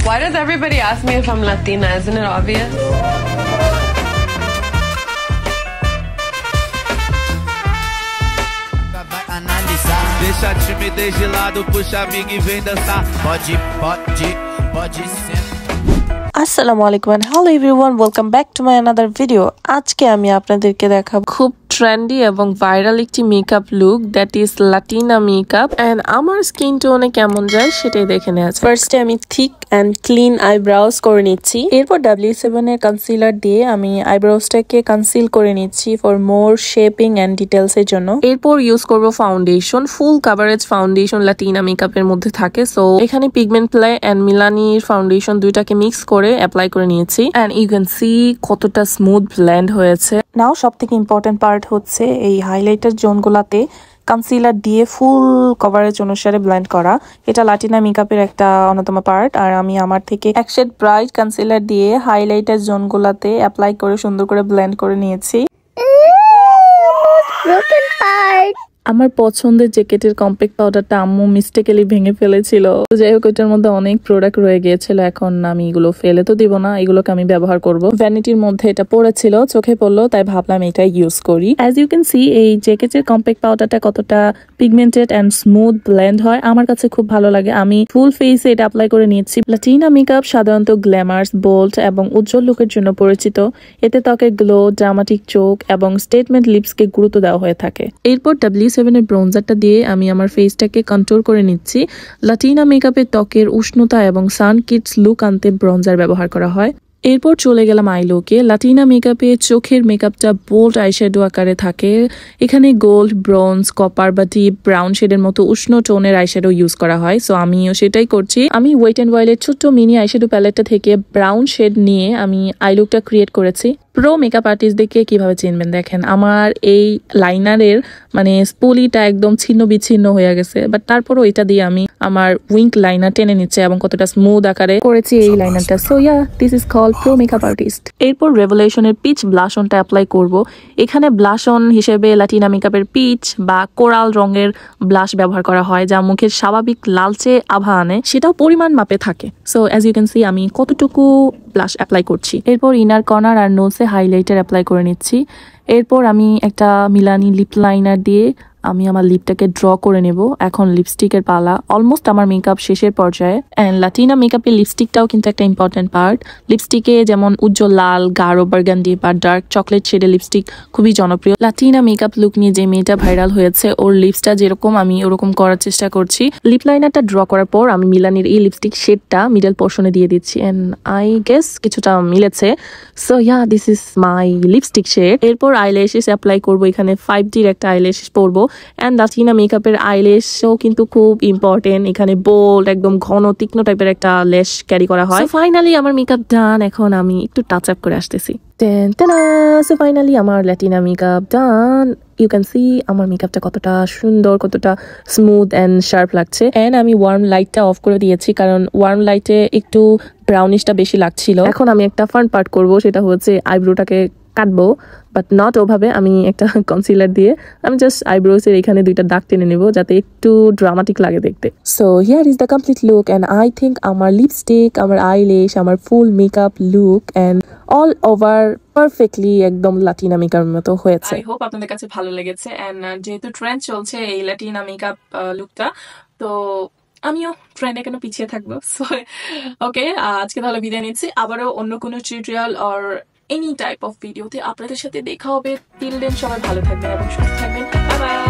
Why does everybody ask me if I'm Latina? Isn't it obvious? Deixa a timidez de lado, puxa amiga e vem dançar. Pode ser. আসসালামু আলাইকুম and hello everyone, welcome back to my another video. আজকে আমি আপনাদেরকে দেখাবো খুব trendy এবং viral একটি makeup look that is latina makeup and আমার স্কিন টোনে কেমন যায় সেটাই দেখে নেওয়া যাক। ফার্স্টে আমি থিক এন্ড ক্লিন আইব্রাউজ করে নিচ্ছি, এরপর W7 এর কনসিলার দিয়ে আমি আইব্রাউজটাকে কনসিল করে নিচ্ছি for more shaping and details এর জন্য। এরপর ইউজ করব ফাউন্ডেশন, ফুল কভারেজ ফাউন্ডেশন লাটিনা মেকআপের মধ্যে থাকে, সো এখানে পিগমেন্ট প্লে এন্ড মিলানির ফাউন্ডেশন দুইটাকে মিক্স করে অ্যাপ্লাই করে নিয়েছি এন্ড ইউ ক্যান সি কতটা স্মুথ ব্লেন্ড হয়েছে। নাও সবথেকে ইম্পর্টেন্ট পার্ট হচ্ছে এই হাইলাইটার জোনগুলোতে কনসিলার দিয়ে ফুল কভারেজ অনুসারে ব্লেন্ড করা। এটা লাটিনা মেকআপের একটা অন্যতম পার্ট। আর আমি আমার থেকে এক শেড ব্রাইট কনসিলার দিয়ে হাইলাইটার জোনগুলোতে অ্যাপ্লাই করে সুন্দর করে ব্লেন্ড করে নিয়েছি। আমার পছন্দের জ্যাকেটের কম্প্যাক্ট পাউডারটা আম্মু মিস্টেকেলি ভেঙে ফেলেছিল, যাই হোক ওইটার মধ্যে অনেক প্রোডাক্ট রয়ে গিয়েছিল, এখন আমি এগুলো ফেলে তো দিব না, এগুলোকে আমি ব্যবহার করব। ভ্যানিটির মধ্যে এটা পড়েছিল, চোখে পড়লো, তাই ভাবলাম এটা ইউজ করি। অ্যাজ ইউ ক্যান সি এই জ্যাকেটের কম্প্যাক্ট পাউডারটা কতটা পিগমেন্টেড এন্ড স্মুথ ব্লেন্ড হয়, আমার কাছে খুব ভালো লাগে। আমি ফুল ফেসে এটা অ্যাপ্লাই করে নিয়েছি। লাটিনা মেকআপ সাধারণত গ্ল্যামার্স, বোল্ড এবং উজ্জ্বল লুকের জন্য পরিচিত। এতে ত্বকের গ্লো, ড্রামাটিক চোখ এবং স্টেটমেন্ট লিপসকে গুরুত্ব দেওয়া হয়ে থাকে। এরপর W7 এর ব্রোঞ্জারটা দিয়ে আমি আমার ফেসটাকে কন্ট্রোল করে নিচ্ছি। লাটিনা মেকআপে ত্বকের উষ্ণতা এবং সান কিডস লুক আনতে ব্রোঞ্জার ব্যবহার করা হয়। এরপর চলে গেলাম আইলোকে। লাটিনা মেকআপে চোখের মেকআপটা বোল্ড আইশ্যাডো আকারে থাকে। এখানে গোল্ড, ব্রোঞ্জ, কপার বা ডিপ ব্রাউন শেডের মতো উষ্ণ টোনের আইশ্যাডো ইউজ করা হয়, সো আমিও সেটাই করছি। আমি ওয়েট এন্ড ওয়াইল্ডের ছোট্ট মিনি আইশ্যাডো প্যালেটটা থেকে ব্রাউন শেড নিয়ে আমি আইলুকটা ক্রিয়েট করেছি। প্রো মেকআপ আর্টিস্টদেরকে কিভাবে চিনবেন দেখেন, আমার এই লাইনারের মানে স্পুলিটা একদম ছিন্ন বিচ্ছিন্ন হয়ে গেছে, বাট তারপরও এটা দিয়ে আমি আমার উইঙ্ক লাইনার টেনে নিচ্ছে এবং কতটা স্মুথ আকারে করেছি এই লাইনারটা। So yeah, this is called pro makeup artist. এরপর রেভলিউশনের পিচ ব্লাশ অনটা অ্যাপ্লাই করব। এখানে ব্লাশ অন হিসেবে লাটিনা মেকআপের পিচ বা কোরাল রঙের ব্লাশ ব্যবহার করা হয়, যা মুখের স্বাভাবিক লালচে আভা আনে, সেটাও পরিমাণ মাপে থাকে। So as you can see আমি কতটুকু ব্লাশ অ্যাপ্লাই করছি। এরপর ইনার কর্নার আর নোজে হাইলাইটার অ্যাপ্লাই করে নিচ্ছি। এরপর আমি একটা মিলানি লিপ লাইনার দিয়ে আমি আমার লিপটাকে ড্র করে নেব। এখন লিপস্টিকের পালা, অলমোস্ট আমার মেকআপ শেষের পর্যায়ে। অ্যান্ড লাটিনা মেকআপের লিপস্টিকটাও কিন্তু একটা ইম্পর্টেন্ট পার্ট। লিপস্টিকে যেমন উজ্জ্বল লাল, গাঢ় বার্গান্ডি বা ডার্ক চকলেট শেডের লিপস্টিক খুবই জনপ্রিয়। লাটিনা মেকআপ লুক নিয়ে যে মেয়েটা ভাইরাল হয়েছে, ওর লিপসটা যেরকম আমি ওরকম করার চেষ্টা করছি। লিপ লাইনারটা ড্র করার পর আমি মিলানির এই লিপস্টিক শেডটা মিডল পোর্শনে দিয়ে দিচ্ছি অ্যান্ড আই গেস কিছুটা মিলেছে। So yeah, this is my lipstick shade. এরপর আইল্যাশেস অ্যাপ্লাই করবো। এখানে 5Dর একটা আইল্যাশেস পরবো। অ্যান্ড লাটিনা মেকআপের আইল্যাশও কিন্তু খুব ইম্পর্টেন্ট। এখানে বোল্ড, একদম ঘন তীক্ষ্ণ টাইপের একটা ল্যাশ ক্যারি করা হয়। ফাইনালি আমার মেকআপ ডান, এখন আমি একটু টাচ আপ করে আসতেছি। সো ফাইনালি আমার latina makeup done. You can see আমার মেকআপটা কতটা সুন্দর, কতটা স্মুথ অ্যান্ড শার্প লাগছে। অ্যান্ড আমি ওয়ার্ম লাইটটা অফ করে দিয়েছি, কারণ ওয়ার্ম লাইটে একটু ব্রাউনিশটা বেশি লাগছিল। এখন আমি একটা ফান পার্ট করব, সেটা হচ্ছে আইব্রোটাকে কাটবো, বাট নট ওভাবে। আমি একটা কনসিলার দিয়ে আমি জাস্ট আইব্রোসের এখানে দুইটা দাগ টেনে নেব, যাতে একটু ড্রামাটিক লাগে দেখতে। So here is the complete look and I think আমার লিপস্টিক, আমার আইল্যাশ, আমার ফুল makeup look and all over perfectly একদম লাটিনা মেকআপের মতো হয়েছে। আই হোপ আপনাদের কাছে ভালো লেগেছে। অ্যান্ড যেহেতু ট্রেন্ড চলছে এই লাটিনা মেকআপ লুকটা, তো আমিও ট্রেন্ডে কেন পিছিয়ে থাকবো। সো ওকে, আজকে তাহলে বিদায় নিচ্ছি। আবারও অন্য কোনো tutorial or any type of ভিডিওতে আপনাদের সাথে দেখা হবে। টিল দেন সবাই ভালো থাকবেন এবং সুস্থ থাকবেন। Bye bye.